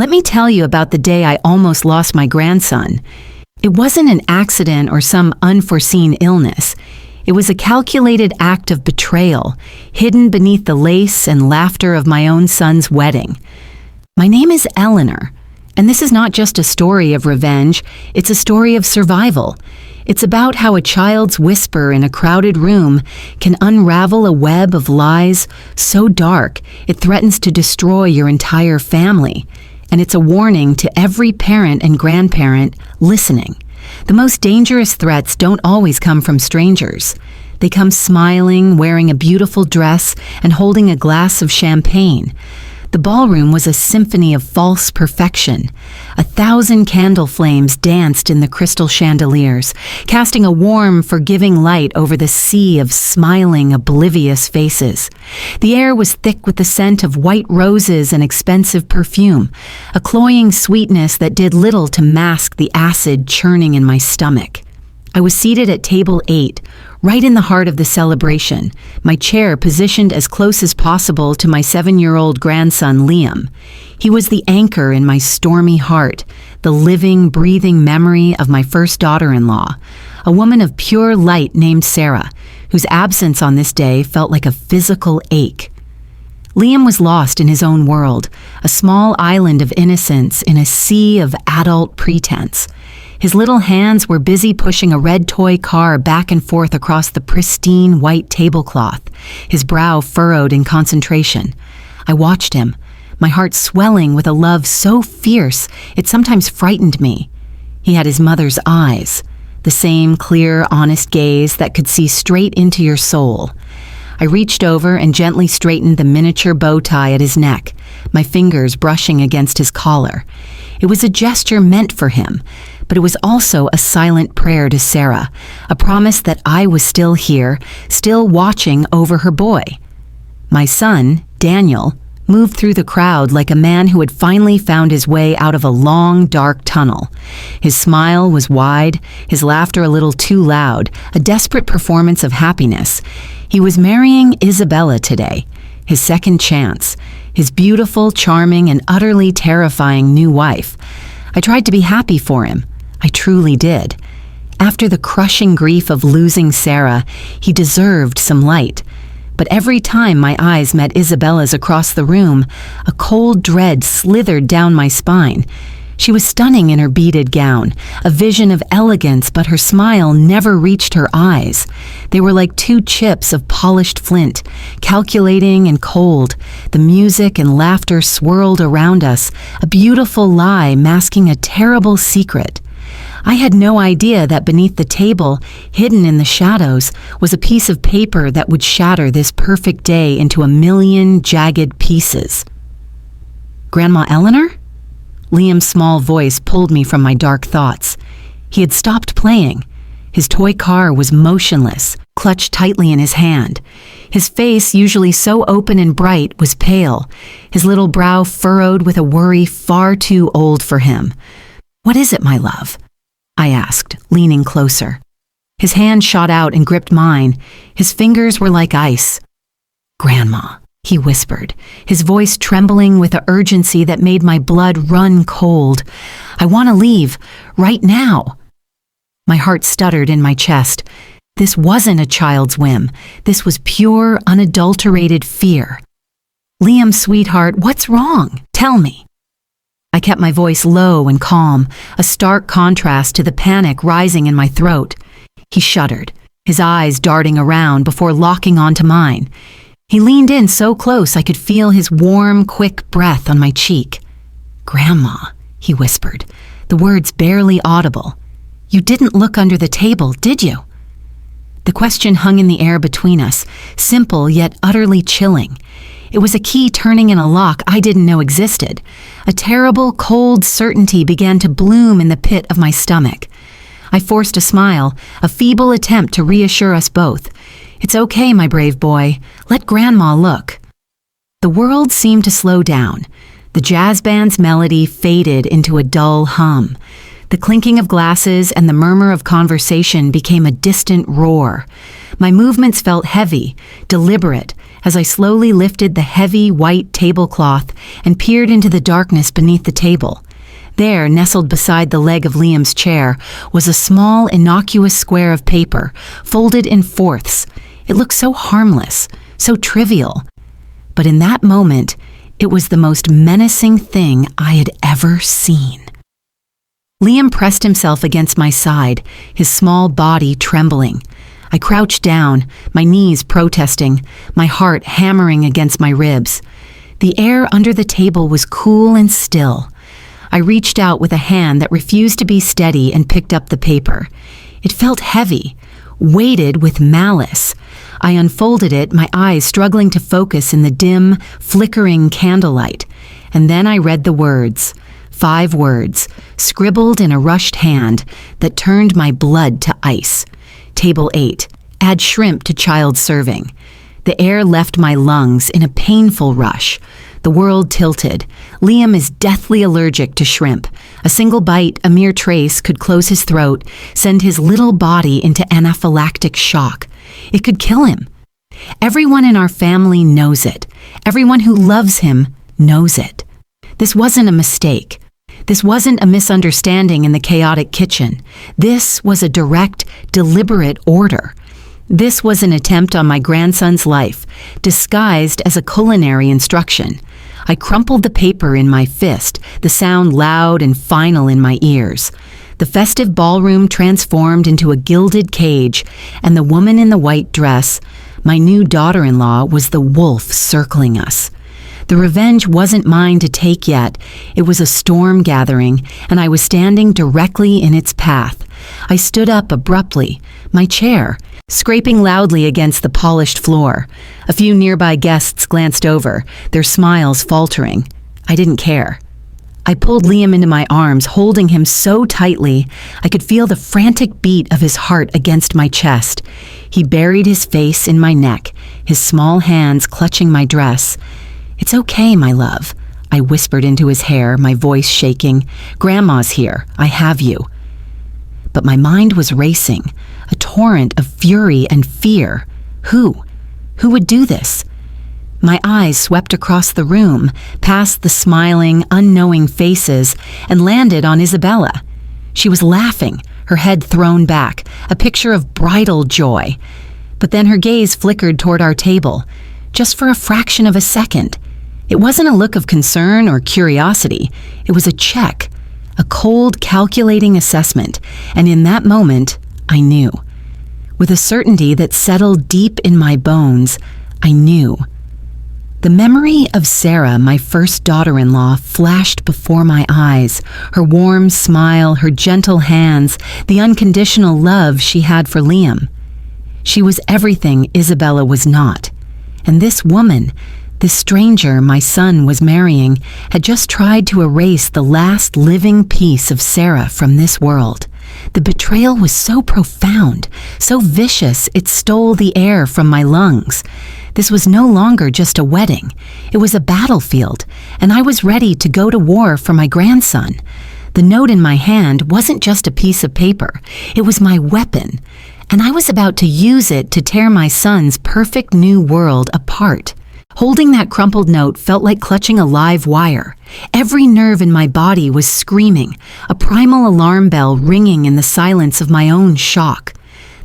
Let me tell you about the day I almost lost my grandson. It wasn't an accident or some unforeseen illness. It was a calculated act of betrayal, hidden beneath the lace and laughter of my own son's wedding. My name is Eleanor, and this is not just a story of revenge, it's a story of survival. It's about how a child's whisper in a crowded room can unravel a web of lies so dark it threatens to destroy your entire family. And it's a warning to every parent and grandparent listening. The most dangerous threats don't always come from strangers. They come smiling, wearing a beautiful dress, and holding a glass of champagne. The ballroom was a symphony of false perfection. 1,000 candle flames danced in the crystal chandeliers, casting a warm, forgiving light over the sea of smiling, oblivious faces. The air was thick with the scent of white roses and expensive perfume, a cloying sweetness that did little to mask the acid churning in my stomach. I was seated at table 8, right in the heart of the celebration, my chair positioned as close as possible to my 7-year-old grandson, Liam. He was the anchor in my stormy heart, the living, breathing memory of my first daughter-in-law, a woman of pure light named Sarah, whose absence on this day felt like a physical ache. Liam was lost in his own world, a small island of innocence in a sea of adult pretense. His little hands were busy pushing a red toy car back and forth across the pristine white tablecloth, his brow furrowed in concentration. I watched him, my heart swelling with a love so fierce it sometimes frightened me. He had his mother's eyes, the same clear, honest gaze that could see straight into your soul. I reached over and gently straightened the miniature bow tie at his neck, my fingers brushing against his collar. It was a gesture meant for him, but it was also a silent prayer to Sarah, a promise that I was still here, still watching over her boy. My son, Daniel, moved through the crowd like a man who had finally found his way out of a long, dark tunnel. His smile was wide, his laughter a little too loud, a desperate performance of happiness. He was marrying Isabella today, his second chance, his beautiful, charming, and utterly terrifying new wife. I tried to be happy for him. I truly did. After the crushing grief of losing Sarah, he deserved some light. But every time my eyes met Isabella's across the room, a cold dread slithered down my spine. She was stunning in her beaded gown, a vision of elegance, but her smile never reached her eyes. They were like two chips of polished flint, calculating and cold. The music and laughter swirled around us, a beautiful lie masking a terrible secret. I had no idea that beneath the table, hidden in the shadows, was a piece of paper that would shatter this perfect day into a million jagged pieces. Grandma Eleanor? Liam's small voice pulled me from my dark thoughts. He had stopped playing. His toy car was motionless, clutched tightly in his hand. His face, usually so open and bright, was pale, his little brow furrowed with a worry far too old for him. "What is it, my love?" I asked, leaning closer. His hand shot out and gripped mine. His fingers were like ice. "Grandma," he whispered, his voice trembling with an urgency that made my blood run cold. "I want to leave, right now." My heart stuttered in my chest. This wasn't a child's whim. This was pure, unadulterated fear. "Liam, sweetheart, what's wrong? Tell me." I kept my voice low and calm, a stark contrast to the panic rising in my throat. He shuddered, his eyes darting around before locking onto mine. He leaned in so close I could feel his warm, quick breath on my cheek. "Grandma," he whispered, the words barely audible. "You didn't look under the table, did you?" The question hung in the air between us, simple yet utterly chilling. It was a key turning in a lock I didn't know existed. A terrible, cold certainty began to bloom in the pit of my stomach. I forced a smile, a feeble attempt to reassure us both. "It's okay, my brave boy. Let Grandma look." The world seemed to slow down. The jazz band's melody faded into a dull hum. The clinking of glasses and the murmur of conversation became a distant roar. My movements felt heavy, deliberate, as I slowly lifted the heavy white tablecloth and peered into the darkness beneath the table. There, nestled beside the leg of Liam's chair, was a small, innocuous square of paper, folded in fourths. It looked so harmless, so trivial. But in that moment, it was the most menacing thing I had ever seen. Liam pressed himself against my side, his small body trembling. I crouched down, my knees protesting, my heart hammering against my ribs. The air under the table was cool and still. I reached out with a hand that refused to be steady and picked up the paper. It felt heavy, weighted with malice. I unfolded it, my eyes struggling to focus in the dim, flickering candlelight. And then I read the words, 5 words, scribbled in a rushed hand that turned my blood to ice. Table 8, add shrimp to child serving. The air left my lungs in a painful rush. The world tilted. Liam is deathly allergic to shrimp. A single bite, a mere trace, could close his throat, send his little body into anaphylactic shock. It could kill him. Everyone in our family knows it. Everyone who loves him knows it. This wasn't a mistake. This wasn't a misunderstanding in the chaotic kitchen. This was a direct, deliberate order. This was an attempt on my grandson's life, disguised as a culinary instruction. I crumpled the paper in my fist, the sound loud and final in my ears. The festive ballroom transformed into a gilded cage, and the woman in the white dress, my new daughter-in-law, was the wolf circling us. The revenge wasn't mine to take yet. It was a storm gathering, and I was standing directly in its path. I stood up abruptly, my chair, scraping loudly against the polished floor. A few nearby guests glanced over, their smiles faltering. I didn't care. I pulled Liam into my arms, holding him so tightly I could feel the frantic beat of his heart against my chest. He buried his face in my neck, his small hands clutching my dress. "It's okay, my love," I whispered into his hair, my voice shaking. "Grandma's here. I have you." But my mind was racing, a torrent of fury and fear. Who? Who would do this? My eyes swept across the room, past the smiling, unknowing faces, and landed on Isabella. She was laughing, her head thrown back, a picture of bridal joy. But then her gaze flickered toward our table, just for a fraction of a second. It wasn't a look of concern or curiosity. It was a check, a cold, calculating assessment, and in that moment, I knew. With a certainty that settled deep in my bones, I knew. The memory of Sarah, my first daughter-in-law, flashed before my eyes, her warm smile, her gentle hands, the unconditional love she had for Liam. She was everything Isabella was not. And this woman, this stranger my son was marrying, had just tried to erase the last living piece of Sarah from this world. The betrayal was so profound, so vicious, it stole the air from my lungs. This was no longer just a wedding. It was a battlefield, and I was ready to go to war for my grandson. The note in my hand wasn't just a piece of paper. It was my weapon, and I was about to use it to tear my son's perfect new world apart. Holding that crumpled note felt like clutching a live wire. Every nerve in my body was screaming, a primal alarm bell ringing in the silence of my own shock.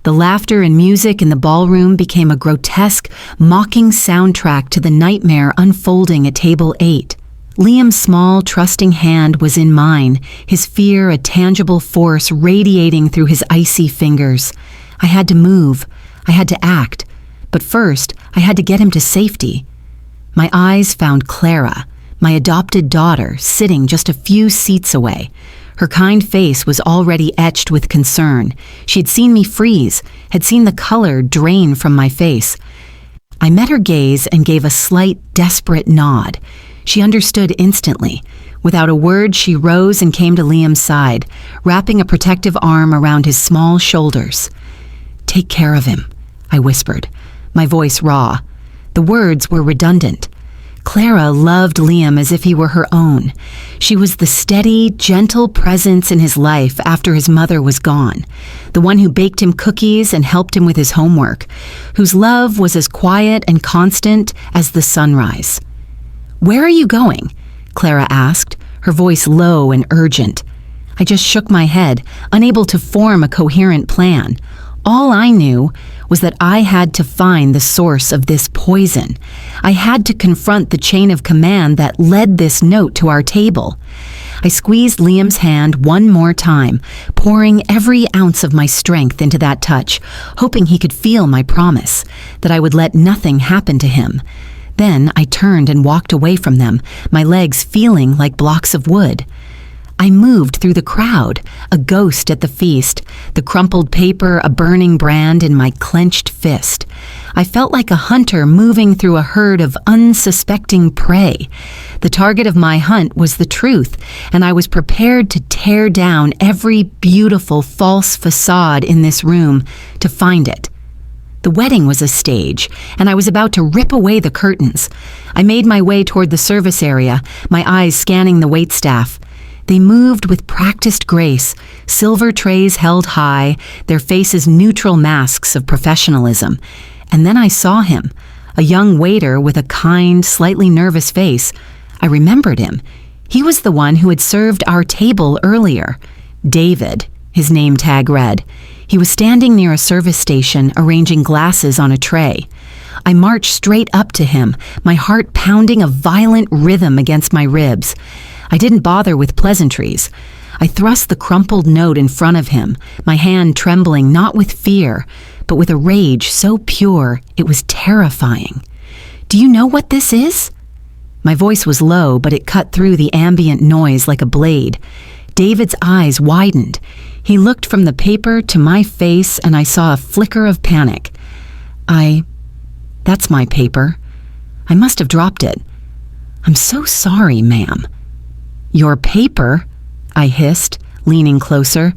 The laughter and music in the ballroom became a grotesque, mocking soundtrack to the nightmare unfolding at table 8. Liam's small, trusting hand was in mine, his fear a tangible force radiating through his icy fingers. I had to move. I had to act. But first, I had to get him to safety. My eyes found Clara, my adopted daughter, sitting just a few seats away. Her kind face was already etched with concern. She'd seen me freeze, had seen the color drain from my face. I met her gaze and gave a slight, desperate nod. She understood instantly. Without a word, she rose and came to Liam's side, wrapping a protective arm around his small shoulders. "Take care of him," I whispered, my voice raw. The words were redundant. Clara loved Liam as if he were her own. She was the steady, gentle presence in his life after his mother was gone, the one who baked him cookies and helped him with his homework, whose love was as quiet and constant as the sunrise. "Where are you going?" Clara asked, her voice low and urgent. I just shook my head, unable to form a coherent plan. All I knew was that I had to find the source of this poison. I had to confront the chain of command that led this note to our table. I squeezed Liam's hand one more time, pouring every ounce of my strength into that touch, hoping he could feel my promise, that I would let nothing happen to him. Then I turned and walked away from them, my legs feeling like blocks of wood. I moved through the crowd, a ghost at the feast, the crumpled paper a burning brand in my clenched fist. I felt like a hunter moving through a herd of unsuspecting prey. The target of my hunt was the truth, and I was prepared to tear down every beautiful false facade in this room to find it. The wedding was a stage, and I was about to rip away the curtains. I made my way toward the service area, my eyes scanning the waitstaff. They moved with practiced grace, silver trays held high, their faces neutral masks of professionalism. And then I saw him, a young waiter with a kind, slightly nervous face. I remembered him. He was the one who had served our table earlier. David, his name tag read. He was standing near a service station, arranging glasses on a tray. I marched straight up to him, my heart pounding a violent rhythm against my ribs. I didn't bother with pleasantries. I thrust the crumpled note in front of him, my hand trembling not with fear, but with a rage so pure it was terrifying. "Do you know what this is?" My voice was low, but it cut through the ambient noise like a blade. David's eyes widened. He looked from the paper to my face, and I saw a flicker of panic. That's my paper. I must have dropped it. "I'm so sorry, ma'am." "Your paper?" I hissed, leaning closer.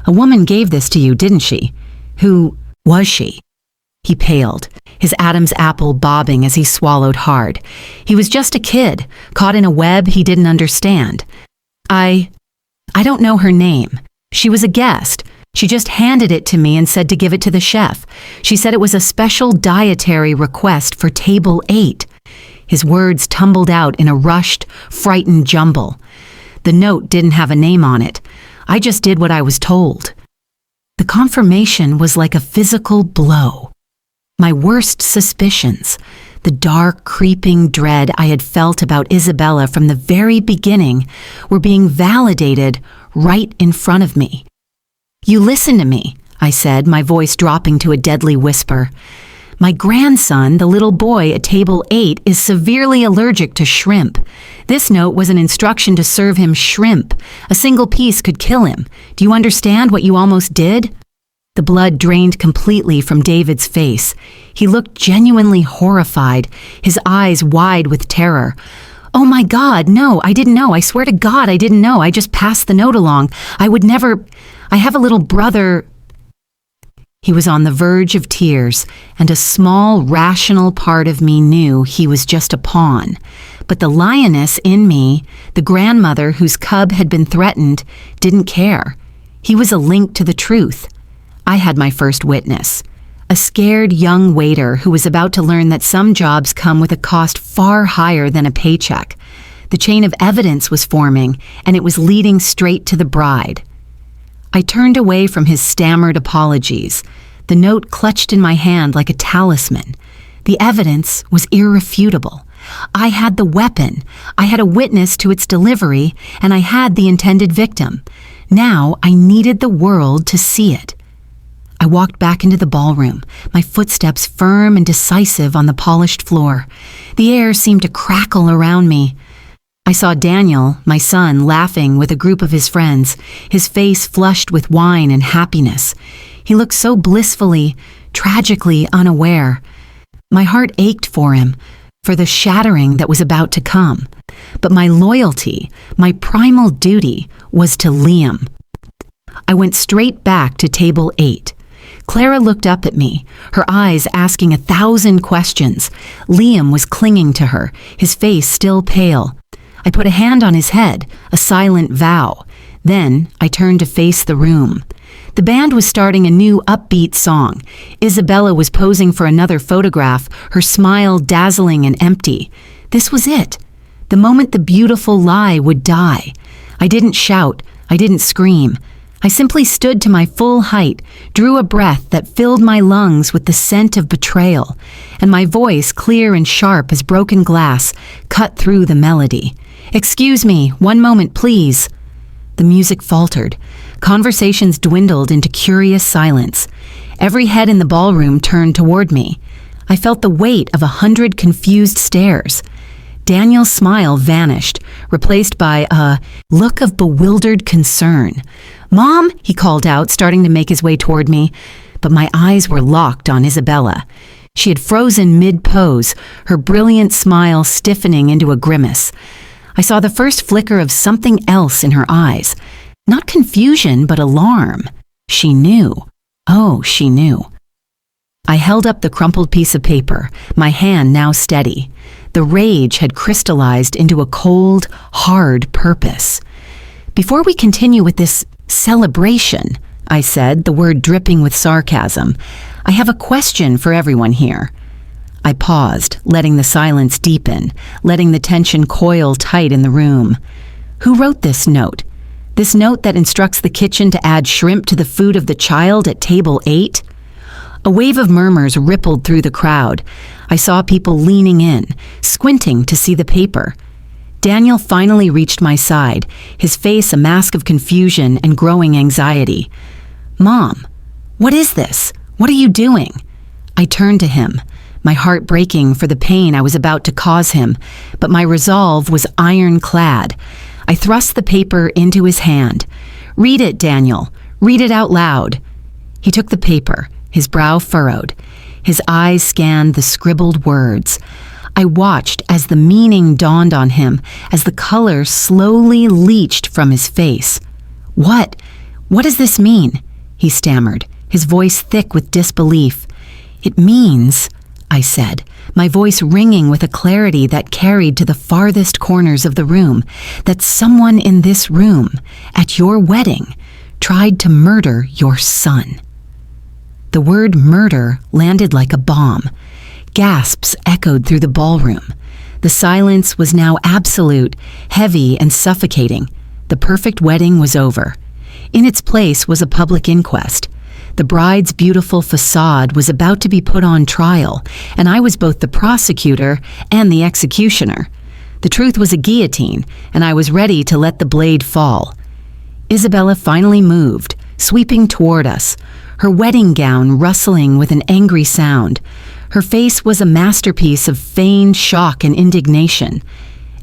"A woman gave this to you, didn't she? Who was she?" He paled, his Adam's apple bobbing as he swallowed hard. He was just a kid, caught in a web he didn't understand. I don't know her name. She was a guest. She just handed it to me and said to give it to the chef. She said it was a special dietary request for table 8. His words tumbled out in a rushed, frightened jumble. The note didn't have a name on it. I just did what I was told. The confirmation was like a physical blow. My worst suspicions, the dark, creeping dread I had felt about Isabella from the very beginning, were being validated right in front of me. "You listen to me," I said, my voice dropping to a deadly whisper. "My grandson, the little boy at table 8, is severely allergic to shrimp. This note was an instruction to serve him shrimp. A single piece could kill him. Do you understand what you almost did?" The blood drained completely from David's face. He looked genuinely horrified, his eyes wide with terror. "Oh my God, no, I didn't know. I swear to God, I didn't know. I just passed the note along. I would never... I have a little brother..." He was on the verge of tears, and a small, rational part of me knew he was just a pawn. But the lioness in me, the grandmother whose cub had been threatened, didn't care. He was a link to the truth. I had my first witness. A scared young waiter who was about to learn that some jobs come with a cost far higher than a paycheck. The chain of evidence was forming, and it was leading straight to the bride. I turned away from his stammered apologies. The note clutched in my hand like a talisman. The evidence was irrefutable. I had the weapon. I had a witness to its delivery, and I had the intended victim. Now I needed the world to see it. I walked back into the ballroom, my footsteps firm and decisive on the polished floor. The air seemed to crackle around me. I saw Daniel, my son, laughing with a group of his friends, his face flushed with wine and happiness. He looked so blissfully, tragically unaware. My heart ached for him, for the shattering that was about to come. But my loyalty, my primal duty, was to Liam. I went straight back to table 8. Clara looked up at me, her eyes asking 1,000 questions. Liam was clinging to her, his face still pale. I put a hand on his head, a silent vow. Then I turned to face the room. The band was starting a new upbeat song. Isabella was posing for another photograph, her smile dazzling and empty. This was it. The moment the beautiful lie would die. I didn't shout. I didn't scream. I simply stood to my full height, drew a breath that filled my lungs with the scent of betrayal, and my voice, clear and sharp as broken glass, cut through the melody. "Excuse me, one moment, please." The music faltered. Conversations dwindled into curious silence. Every head in the ballroom turned toward me. I felt the weight of 100 confused stares. Daniel's smile vanished, replaced by a look of bewildered concern. "Mom," he called out, starting to make his way toward me, but my eyes were locked on Isabella. She had frozen mid-pose, her brilliant smile stiffening into a grimace. I saw the first flicker of something else in her eyes. Not confusion, but alarm. She knew. Oh, she knew. I held up the crumpled piece of paper, my hand now steady. The rage had crystallized into a cold, hard purpose. "Before we continue with this celebration," I said, the word dripping with sarcasm, "I have a question for everyone here." I paused, letting the silence deepen, letting the tension coil tight in the room. Who wrote this note? This note that instructs the kitchen to add shrimp to the food of the child at table 8? A wave of murmurs rippled through the crowd. I saw people leaning in, squinting to see the paper. Daniel finally reached my side, his face a mask of confusion and growing anxiety. "Mom, what is this? What are you doing?" I turned to him, my heart breaking for the pain I was about to cause him, but my resolve was ironclad. I thrust the paper into his hand. "Read it, Daniel. Read it out loud." He took the paper, his brow furrowed. His eyes scanned the scribbled words. I watched as the meaning dawned on him, as the color slowly leached from his face. What does this mean?" he stammered, his voice thick with disbelief. "It means," I said, my voice ringing with a clarity that carried to the farthest corners of the room, "that someone in this room, at your wedding, tried to murder your son." The word murder landed like a bomb. Gasps echoed through the ballroom. The silence was now absolute, heavy and suffocating. The perfect wedding was over. In its place was a public inquest. The bride's beautiful facade was about to be put on trial, and I was both the prosecutor and the executioner. The truth was a guillotine, and I was ready to let the blade fall. Isabella finally moved, sweeping toward us, her wedding gown rustling with an angry sound. Her face was a masterpiece of feigned shock and indignation.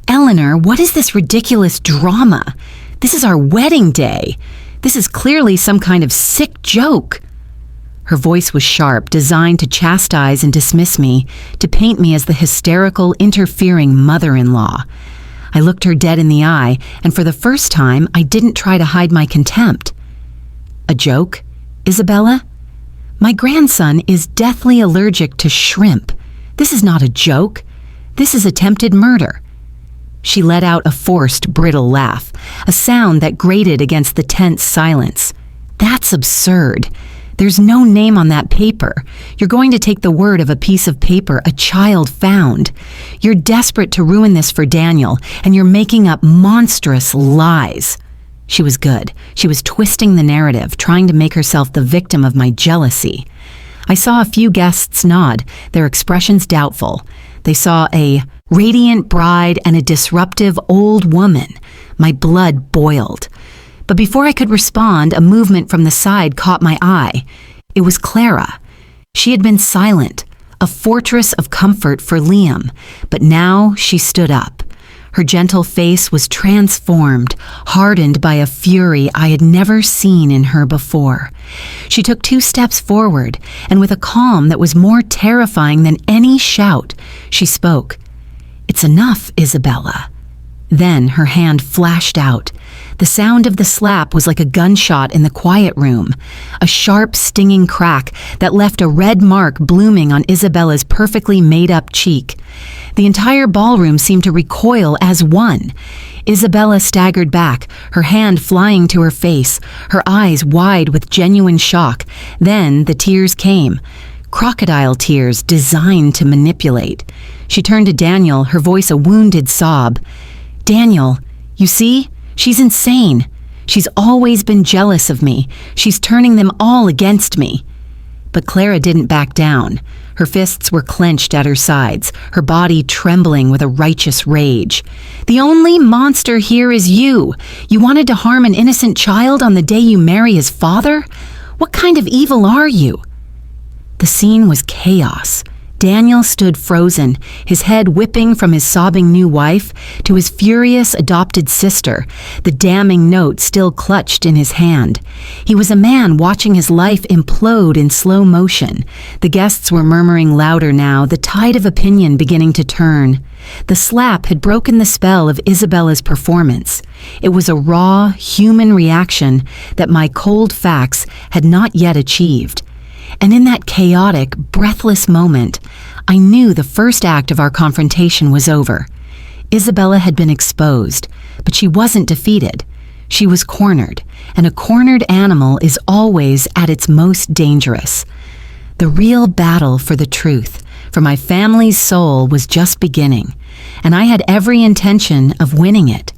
"Eleanor, what is this ridiculous drama? This is our wedding day. This is clearly some kind of sick joke." Her voice was sharp, designed to chastise and dismiss me, to paint me as the hysterical, interfering mother-in-law. I looked her dead in the eye, and for the first time, I didn't try to hide my contempt. "A joke, Isabella? My grandson is deathly allergic to shrimp. This is not a joke. This is attempted murder." She let out a forced, brittle laugh, a sound that grated against the tense silence. "That's absurd. There's no name on that paper. You're going to take the word of a piece of paper a child found. You're desperate to ruin this for Daniel, and you're making up monstrous lies." She was good. She was twisting the narrative, trying to make herself the victim of my jealousy. I saw a few guests nod, their expressions doubtful. They saw a radiant bride and a disruptive old woman. My blood boiled. But before I could respond, a movement from the side caught my eye. It was Clara. She had been silent, a fortress of comfort for Liam, but now she stood up. Her gentle face was transformed, hardened by a fury I had never seen in her before. She took 2 steps forward, and with a calm that was more terrifying than any shout, she spoke. "It's enough, Isabella." Then her hand flashed out. The sound of the slap was like a gunshot in the quiet room, a sharp, stinging crack that left a red mark blooming on Isabella's perfectly made-up cheek. The entire ballroom seemed to recoil as one. Isabella staggered back, her hand flying to her face, her eyes wide with genuine shock. Then the tears came. Crocodile tears designed to manipulate. She turned to Daniel, her voice a wounded sob. "Daniel, you see? She's insane. She's always been jealous of me. She's turning them all against me." But Clara didn't back down. Her fists were clenched at her sides, her body trembling with a righteous rage. "The only monster here is you. You wanted to harm an innocent child on the day you marry his father? What kind of evil are you?" The scene was chaos. Daniel stood frozen, his head whipping from his sobbing new wife to his furious adopted sister, the damning note still clutched in his hand. He was a man watching his life implode in slow motion. The guests were murmuring louder now, the tide of opinion beginning to turn. The slap had broken the spell of Isabella's performance. It was a raw, human reaction that my cold facts had not yet achieved. And in that chaotic, breathless moment, I knew the first act of our confrontation was over. Isabella had been exposed, but she wasn't defeated. She was cornered, and a cornered animal is always at its most dangerous. The real battle for the truth, for my family's soul, was just beginning, and I had every intention of winning it.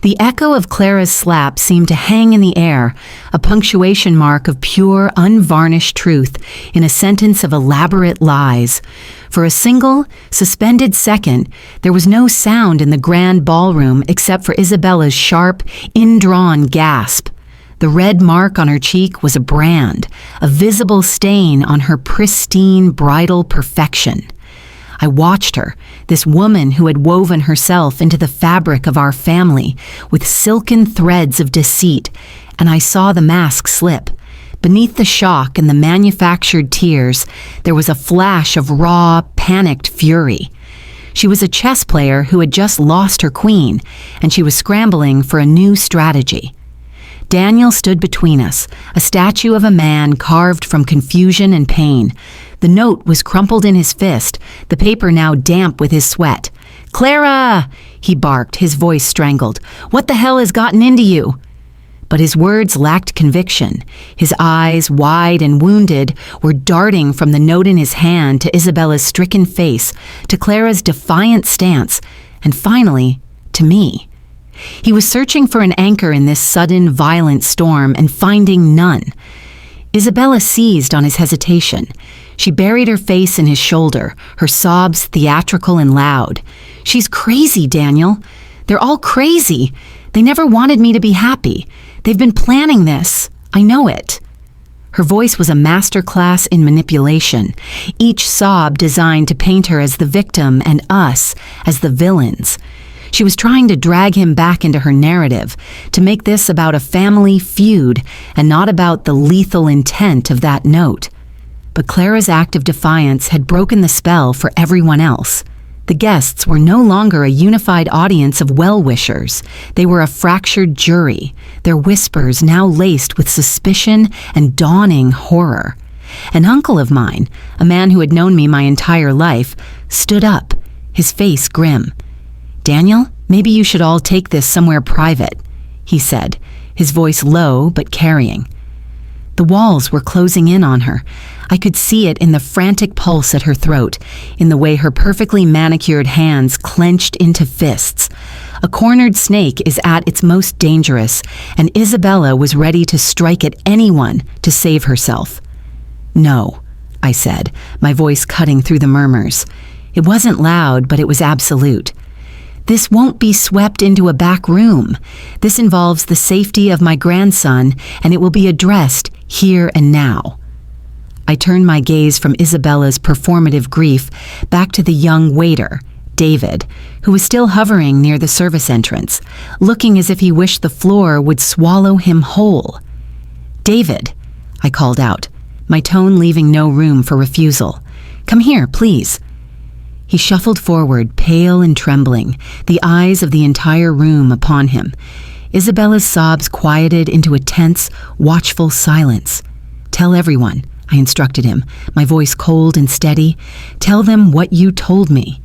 The echo of Clara's slap seemed to hang in the air, a punctuation mark of pure, unvarnished truth in a sentence of elaborate lies. For a single, suspended second, there was no sound in the grand ballroom except for Isabella's sharp, indrawn gasp. The red mark on her cheek was a brand, a visible stain on her pristine bridal perfection. I watched her, this woman who had woven herself into the fabric of our family with silken threads of deceit, and I saw the mask slip. Beneath the shock and the manufactured tears, there was a flash of raw, panicked fury. She was a chess player who had just lost her queen, and she was scrambling for a new strategy. Daniel stood between us, a statue of a man carved from confusion and pain. The note was crumpled in his fist, the paper now damp with his sweat. "Clara!" he barked, his voice strangled. "What the hell has gotten into you?" But his words lacked conviction. His eyes, wide and wounded, were darting from the note in his hand to Isabella's stricken face, to Clara's defiant stance, and finally, to me. He was searching for an anchor in this sudden, violent storm and finding none. Isabella seized on his hesitation. She buried her face in his shoulder, her sobs theatrical and loud. "She's crazy, Daniel. They're all crazy. They never wanted me to be happy. They've been planning this. I know it." Her voice was a masterclass in manipulation, each sob designed to paint her as the victim and us as the villains. She was trying to drag him back into her narrative, to make this about a family feud and not about the lethal intent of that note. But Clara's act of defiance had broken the spell for everyone else. The guests were no longer a unified audience of well-wishers. They were a fractured jury, their whispers now laced with suspicion and dawning horror. An uncle of mine, a man who had known me my entire life, stood up, his face grim. "Daniel, maybe you should all take this somewhere private," he said, his voice low but carrying. The walls were closing in on her. I could see it in the frantic pulse at her throat, in the way her perfectly manicured hands clenched into fists. A cornered snake is at its most dangerous, and Isabella was ready to strike at anyone to save herself. "No," I said, my voice cutting through the murmurs. It wasn't loud, but it was absolute. "This won't be swept into a back room. This involves the safety of my grandson, and it will be addressed here and now." I turned my gaze from Isabella's performative grief back to the young waiter, David, who was still hovering near the service entrance, looking as if he wished the floor would swallow him whole. "David," I called out, my tone leaving no room for refusal. "Come here, please." He shuffled forward, pale and trembling, the eyes of the entire room upon him. Isabella's sobs quieted into a tense, watchful silence. "Tell everyone," I instructed him, my voice cold and steady. "Tell them what you told me.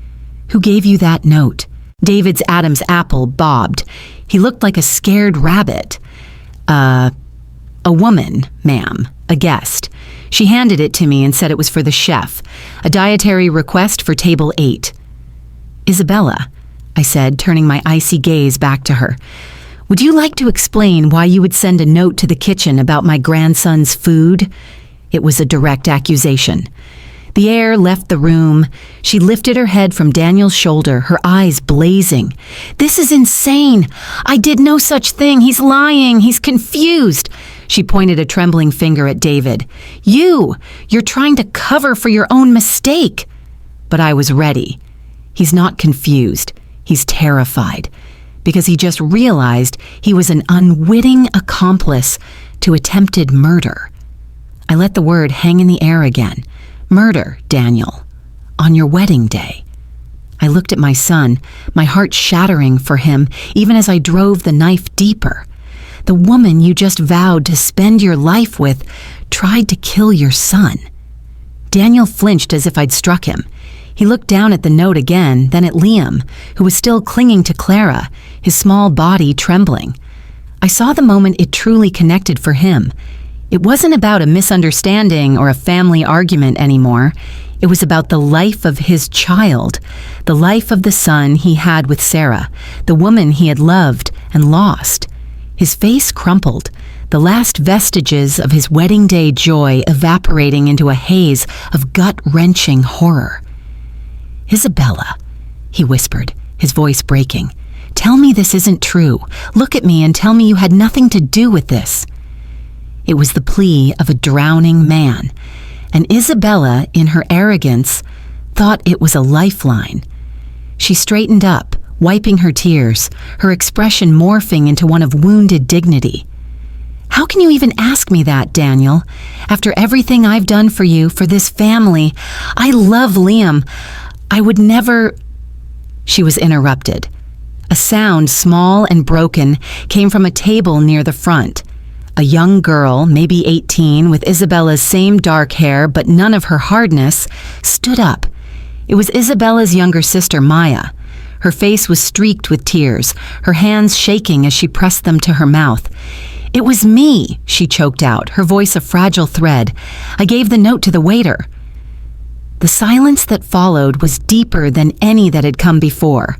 Who gave you that note?" David's Adam's apple bobbed. He looked like a scared rabbit. A woman, ma'am, a guest. She handed it to me and said it was for the chef, a dietary request for table 8. "Isabella," I said, turning my icy gaze back to her, "would you like to explain why you would send a note to the kitchen about my grandson's food?" It was a direct accusation. The air left the room. She lifted her head from Daniel's shoulder, her eyes blazing. "This is insane. I did no such thing. He's lying. He's confused." She pointed a trembling finger at David. You're trying to cover for your own mistake." But I was ready. He's not confused. He's terrified, because he just realized he was an unwitting accomplice to attempted murder. I let the word hang in the air again. "Murder, Daniel. On your wedding day." I looked at my son, my heart shattering for him, even as I drove the knife deeper. The woman you just vowed to spend your life with tried to kill your son. Daniel flinched as if I'd struck him. He looked down at the note again, then at Liam, who was still clinging to Clara, his small body trembling. I saw the moment it truly connected for him. It wasn't about a misunderstanding or a family argument anymore. It was about the life of his child, the life of the son he had with Sarah, the woman he had loved and lost. His face crumpled, the last vestiges of his wedding day joy evaporating into a haze of gut-wrenching horror. "Isabella," he whispered, his voice breaking, "tell me this isn't true. Look at me and tell me you had nothing to do with this." It was the plea of a drowning man, and Isabella, in her arrogance, thought it was a lifeline. She straightened up, wiping her tears, her expression morphing into one of wounded dignity. "How can you even ask me that, Daniel? After everything I've done for you, for this family, I love Liam. I would never—" She was interrupted. A sound, small and broken, came from a table near the front. A young girl, maybe 18, with Isabella's same dark hair but none of her hardness, stood up. It was Isabella's younger sister, Maya. Her face was streaked with tears, her hands shaking as she pressed them to her mouth. "It was me," she choked out, her voice a fragile thread. "I gave the note to the waiter." The silence that followed was deeper than any that had come before.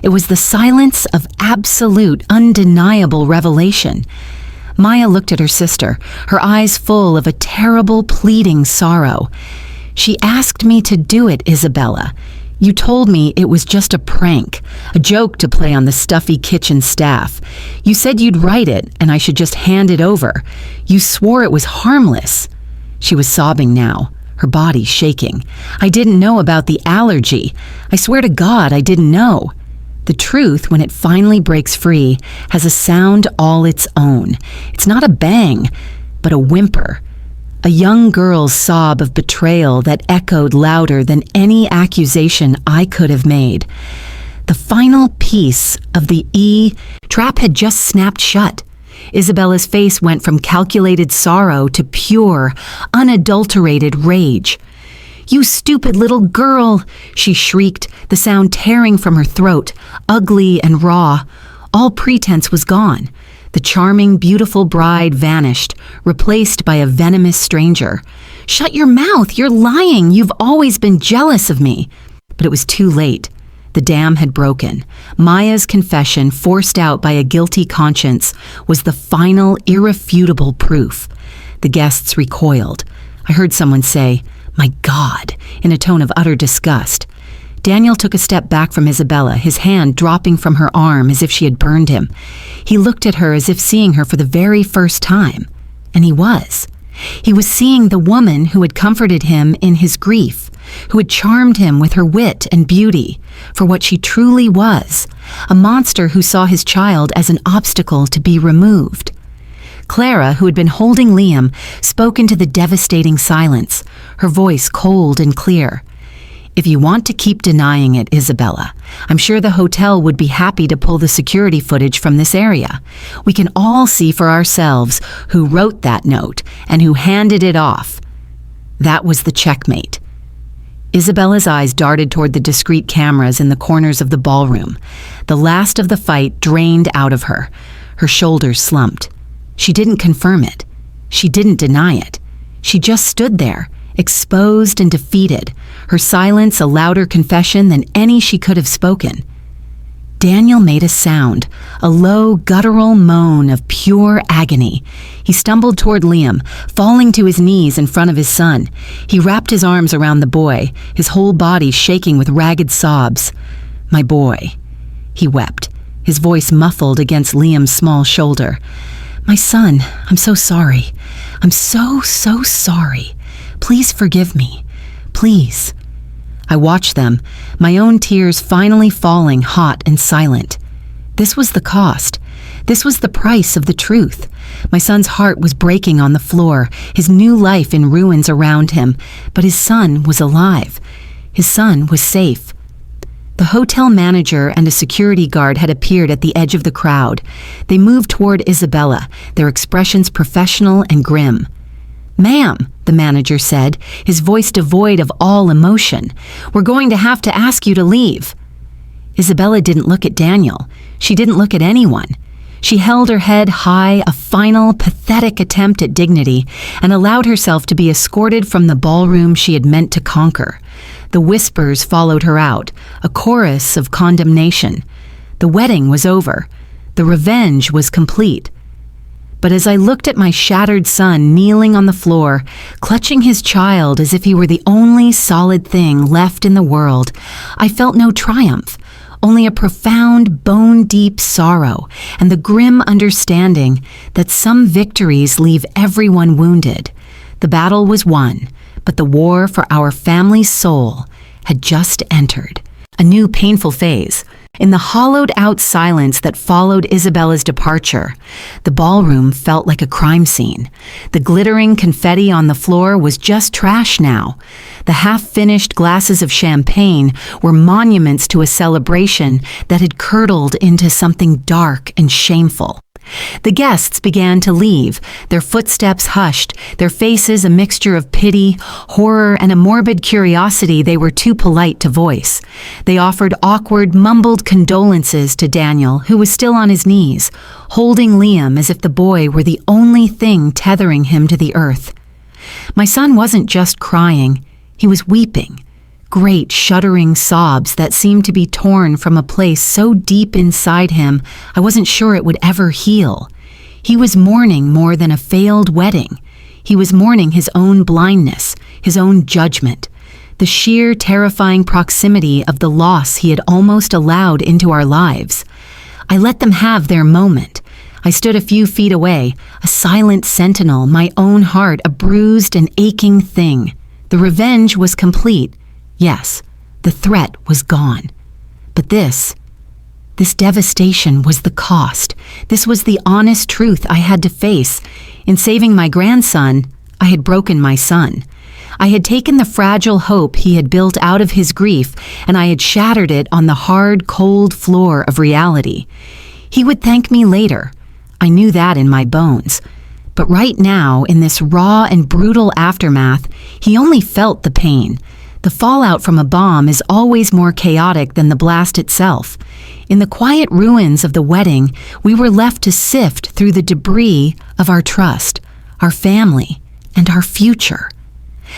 It was the silence of absolute, undeniable revelation. Maya looked at her sister, her eyes full of a terrible, pleading sorrow. "She asked me to do it, Isabella. You told me it was just a prank, a joke to play on the stuffy kitchen staff. You said you'd write it and I should just hand it over. You swore it was harmless." She was sobbing now, her body shaking. "I didn't know about the allergy. I swear to God I didn't know." The truth, when it finally breaks free, has a sound all its own. It's not a bang, but a whimper. A young girl's sob of betrayal that echoed louder than any accusation I could have made. The final piece of the trap had just snapped shut. Isabella's face went from calculated sorrow to pure, unadulterated rage. "You stupid little girl!" she shrieked, the sound tearing from her throat, ugly and raw. All pretense was gone. The charming, beautiful bride vanished, replaced by a venomous stranger. "Shut your mouth! You're lying! You've always been jealous of me!" But it was too late. The dam had broken. Maya's confession, forced out by a guilty conscience, was the final, irrefutable proof. The guests recoiled. I heard someone say, "My God," in a tone of utter disgust. Daniel took a step back from Isabella, his hand dropping from her arm as if she had burned him. He looked at her as if seeing her for the very first time. And he was. He was seeing the woman who had comforted him in his grief, who had charmed him with her wit and beauty, for what she truly was, a monster who saw his child as an obstacle to be removed. Clara, who had been holding Liam, spoke into the devastating silence, her voice cold and clear. If you want to keep denying it, Isabella, I'm sure the hotel would be happy to pull the security footage from this area. We can all see for ourselves who wrote that note and who handed it off. That was the checkmate. Isabella's eyes darted toward the discreet cameras in the corners of the ballroom. The last of the fight drained out of her. Her shoulders slumped. She didn't confirm it. She didn't deny it. She just stood there, exposed and defeated, her silence a louder confession than any she could have spoken. Daniel made a sound, a low, guttural moan of pure agony. He stumbled toward Liam, falling to his knees in front of his son. He wrapped his arms around the boy, his whole body shaking with ragged sobs. "My boy," he wept, his voice muffled against Liam's small shoulder. "My son, I'm so sorry. I'm so sorry. Please forgive me. Please." I watched them, my own tears finally falling hot and silent. This was the cost. This was the price of the truth. My son's heart was breaking on the floor, his new life in ruins around him, but his son was alive. His son was safe. The hotel manager and a security guard had appeared at the edge of the crowd. They moved toward Isabella, their expressions professional and grim. "Ma'am," the manager said, his voice devoid of all emotion, "we're going to have to ask you to leave." Isabella didn't look at Daniel. She didn't look at anyone. She held her head high, a final, pathetic attempt at dignity, and allowed herself to be escorted from the ballroom she had meant to conquer. The whispers followed her out, a chorus of condemnation. The wedding was over. The revenge was complete. But as I looked at my shattered son kneeling on the floor, clutching his child as if he were the only solid thing left in the world, I felt no triumph, only a profound, bone-deep sorrow and the grim understanding that some victories leave everyone wounded. The battle was won, but the war for our family's soul had just entered. A new painful phase. In the hollowed-out silence that followed Isabella's departure, the ballroom felt like a crime scene. The glittering confetti on the floor was just trash now. The half-finished glasses of champagne were monuments to a celebration that had curdled into something dark and shameful. The guests began to leave, their footsteps hushed, their faces a mixture of pity, horror, and a morbid curiosity they were too polite to voice. They offered awkward, mumbled condolences to Daniel, who was still on his knees, holding Liam as if the boy were the only thing tethering him to the earth. My son wasn't just crying, he was weeping. Great shuddering sobs that seemed to be torn from a place so deep inside him I wasn't sure it would ever heal. He was mourning more than a failed wedding. He was mourning his own blindness, his own judgment, the sheer terrifying proximity of the loss he had almost allowed into our lives. I let them have their moment. I stood a few feet away, a silent sentinel, my own heart a bruised and aching thing. The revenge was complete. Yes, the threat was gone. But this devastation was the cost. This was the honest truth I had to face. In saving my grandson, I had broken my son. I had taken the fragile hope he had built out of his grief, and I had shattered it on the hard, cold floor of reality. He would thank me later. I knew that in my bones. But right now, in this raw and brutal aftermath, he only felt the pain. The fallout from a bomb is always more chaotic than the blast itself. In the quiet ruins of the wedding, we were left to sift through the debris of our trust, our family, and our future.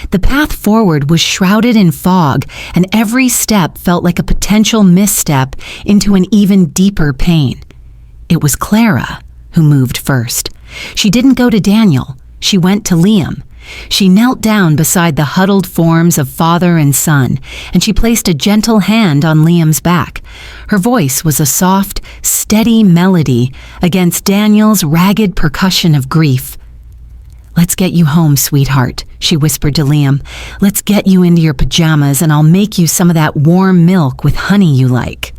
The path forward was shrouded in fog, and every step felt like a potential misstep into an even deeper pain. It was Clara who moved first. She didn't go to Daniel. She went to Liam. She knelt down beside the huddled forms of father and son, and she placed a gentle hand on Liam's back. Her voice was a soft, steady melody against Daniel's ragged percussion of grief. "Let's get you home, sweetheart," she whispered to Liam. "Let's get you into your pajamas, and I'll make you some of that warm milk with honey you like."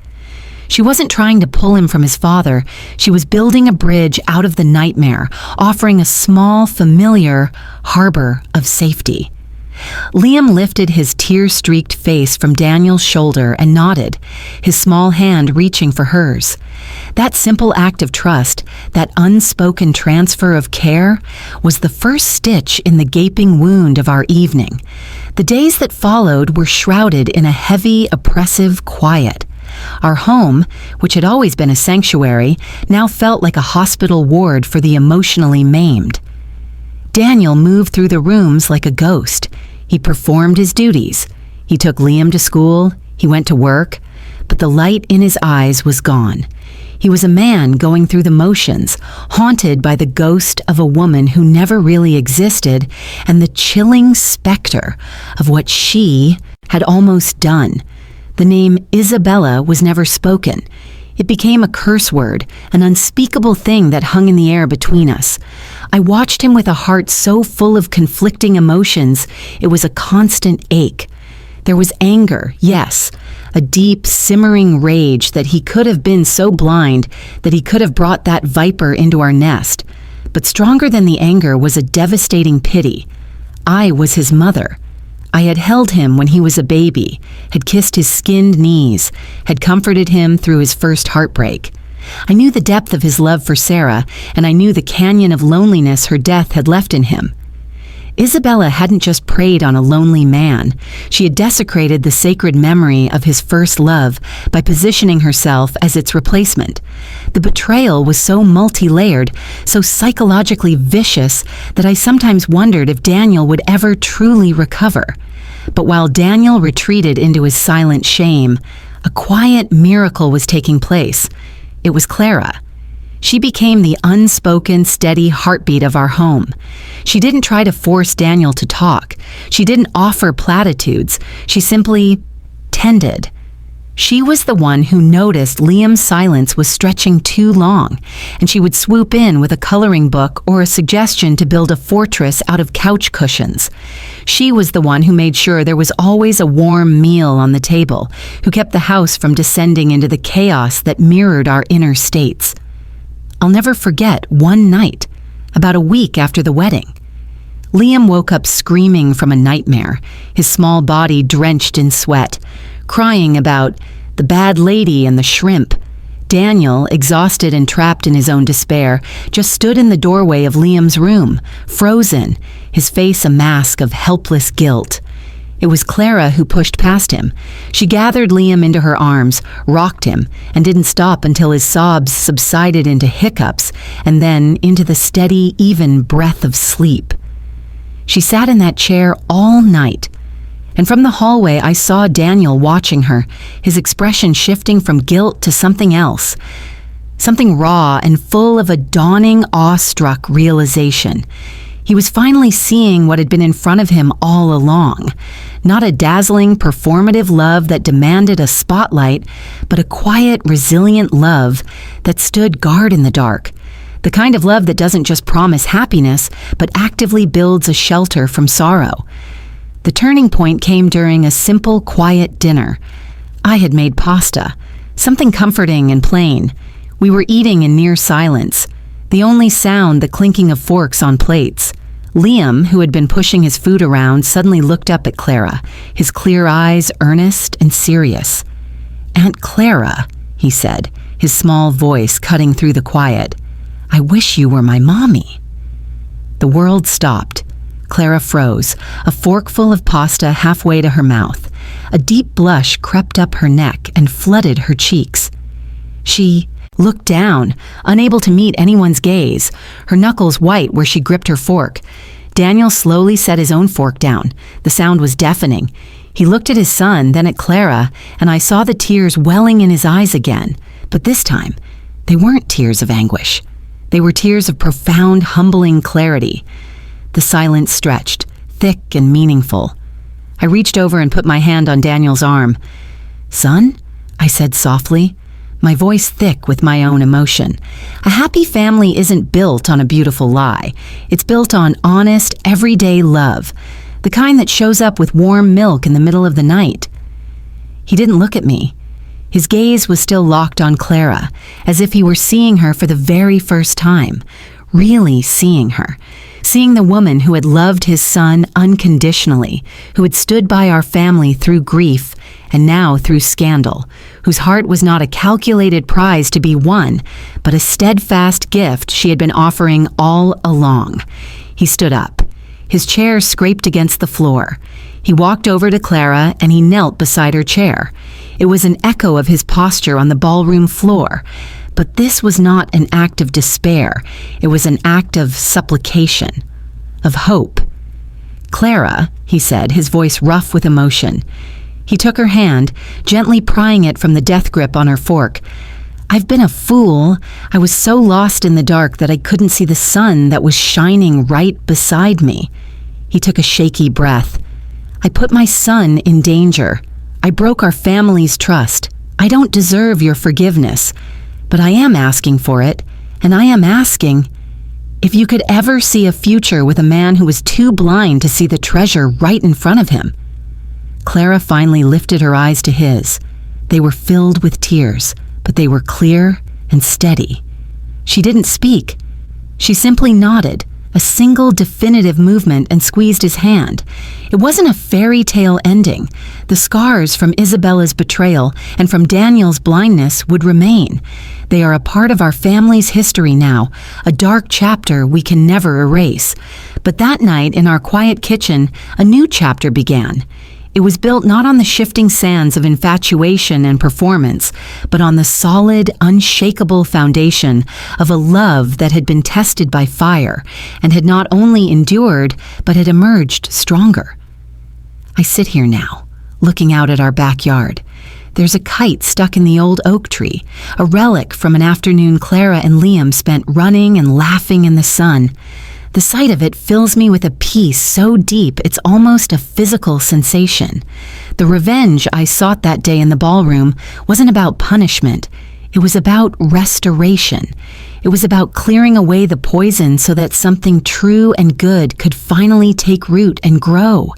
She wasn't trying to pull him from his father. She was building a bridge out of the nightmare, offering a small, familiar harbor of safety. Liam lifted his tear-streaked face from Daniel's shoulder and nodded, his small hand reaching for hers. That simple act of trust, that unspoken transfer of care, was the first stitch in the gaping wound of our evening. The days that followed were shrouded in a heavy, oppressive quiet. Our home, which had always been a sanctuary, now felt like a hospital ward for the emotionally maimed. Daniel moved through the rooms like a ghost. He performed his duties. He took Liam to school. He went to work. But the light in his eyes was gone. He was a man going through the motions, haunted by the ghost of a woman who never really existed and the chilling specter of what she had almost done. The name Isabella was never spoken. It became a curse word, an unspeakable thing that hung in the air between us. I watched him with a heart so full of conflicting emotions, it was a constant ache. There was anger, yes, a deep, simmering rage that he could have been so blind that he could have brought that viper into our nest. But stronger than the anger was a devastating pity. I was his mother. I had held him when he was a baby, had kissed his skinned knees, had comforted him through his first heartbreak. I knew the depth of his love for Sarah, and I knew the canyon of loneliness her death had left in him. Isabella hadn't just preyed on a lonely man. She had desecrated the sacred memory of his first love by positioning herself as its replacement. The betrayal was so multi-layered, so psychologically vicious, that I sometimes wondered if Daniel would ever truly recover. But while Daniel retreated into his silent shame, a quiet miracle was taking place. It was Clara. She became the unspoken, steady heartbeat of our home. She didn't try to force Daniel to talk. She didn't offer platitudes. She simply tended. She was the one who noticed Liam's silence was stretching too long, and she would swoop in with a coloring book or a suggestion to build a fortress out of couch cushions. She was the one who made sure there was always a warm meal on the table, who kept the house from descending into the chaos that mirrored our inner states. I'll never forget one night, about a week after the wedding. Liam woke up screaming from a nightmare, his small body drenched in sweat, crying about the bad lady and the shrimp. Daniel, exhausted and trapped in his own despair, just stood in the doorway of Liam's room, frozen, his face a mask of helpless guilt. It was Clara who pushed past him. She gathered Liam into her arms, rocked him, and didn't stop until his sobs subsided into hiccups and then into the steady, even breath of sleep. She sat in that chair all night, and from the hallway I saw Daniel watching her, his expression shifting from guilt to something else, something raw and full of a dawning, awestruck realization. He was finally seeing what had been in front of him all along. Not a dazzling, performative love that demanded a spotlight, but a quiet, resilient love that stood guard in the dark. The kind of love that doesn't just promise happiness, but actively builds a shelter from sorrow. The turning point came during a simple, quiet dinner. I had made pasta, something comforting and plain. We were eating in near silence, the only sound the clinking of forks on plates. Liam, who had been pushing his food around, suddenly looked up at Clara, his clear eyes earnest and serious. "Aunt Clara," he said, his small voice cutting through the quiet, "I wish you were my mommy." The world stopped. Clara froze, a forkful of pasta halfway to her mouth. A deep blush crept up her neck and flooded her cheeks. She looked down, unable to meet anyone's gaze, her knuckles white where she gripped her fork. Daniel slowly set his own fork down. The sound was deafening. He looked at his son, then at Clara, and I saw the tears welling in his eyes again. But this time, they weren't tears of anguish. They were tears of profound, humbling clarity. The silence stretched, thick and meaningful. I reached over and put my hand on Daniel's arm. "Son?" I said softly, my voice thick with my own emotion. A happy family isn't built on a beautiful lie. It's built on honest, everyday love, the kind that shows up with warm milk in the middle of the night. He didn't look at me. His gaze was still locked on Clara, as if he were seeing her for the very first time, really seeing her, seeing the woman who had loved his son unconditionally, who had stood by our family through grief and now through scandal, whose heart was not a calculated prize to be won, but a steadfast gift she had been offering all along. He stood up. His chair scraped against the floor. He walked over to Clara and he knelt beside her chair. It was an echo of his posture on the ballroom floor. But this was not an act of despair. It was an act of supplication, of hope. "Clara," he said, his voice rough with emotion. He took her hand, gently prying it from the death grip on her fork. "I've been a fool. I was so lost in the dark that I couldn't see the sun that was shining right beside me." He took a shaky breath. "I put my son in danger. I broke our family's trust. I don't deserve your forgiveness. But I am asking for it, and I am asking, if you could ever see a future with a man who was too blind to see the treasure right in front of him." Clara finally lifted her eyes to his. They were filled with tears, but they were clear and steady. She didn't speak. She simply nodded, a single definitive movement, and squeezed his hand. It wasn't a fairy tale ending. The scars from Isabella's betrayal and from Daniel's blindness would remain. They are a part of our family's history now, a dark chapter we can never erase. But that night in our quiet kitchen, a new chapter began. It was built not on the shifting sands of infatuation and performance, but on the solid, unshakable foundation of a love that had been tested by fire and had not only endured, but had emerged stronger. I sit here now, looking out at our backyard. There's a kite stuck in the old oak tree, a relic from an afternoon Clara and Liam spent running and laughing in the sun. The sight of it fills me with a peace so deep it's almost a physical sensation. The revenge I sought that day in the ballroom wasn't about punishment. It was about restoration. It was about clearing away the poison so that something true and good could finally take root and grow.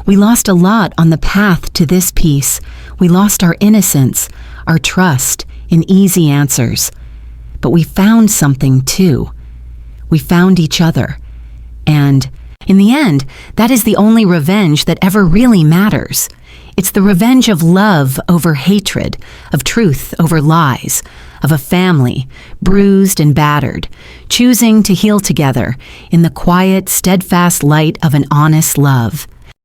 We lost a lot on the path to this peace. We lost our innocence, our trust in easy answers. But we found something too. We found each other. And, in the end, that is the only revenge that ever really matters. It's the revenge of love over hatred, of truth over lies, of a family, bruised and battered, choosing to heal together in the quiet, steadfast light of an honest love.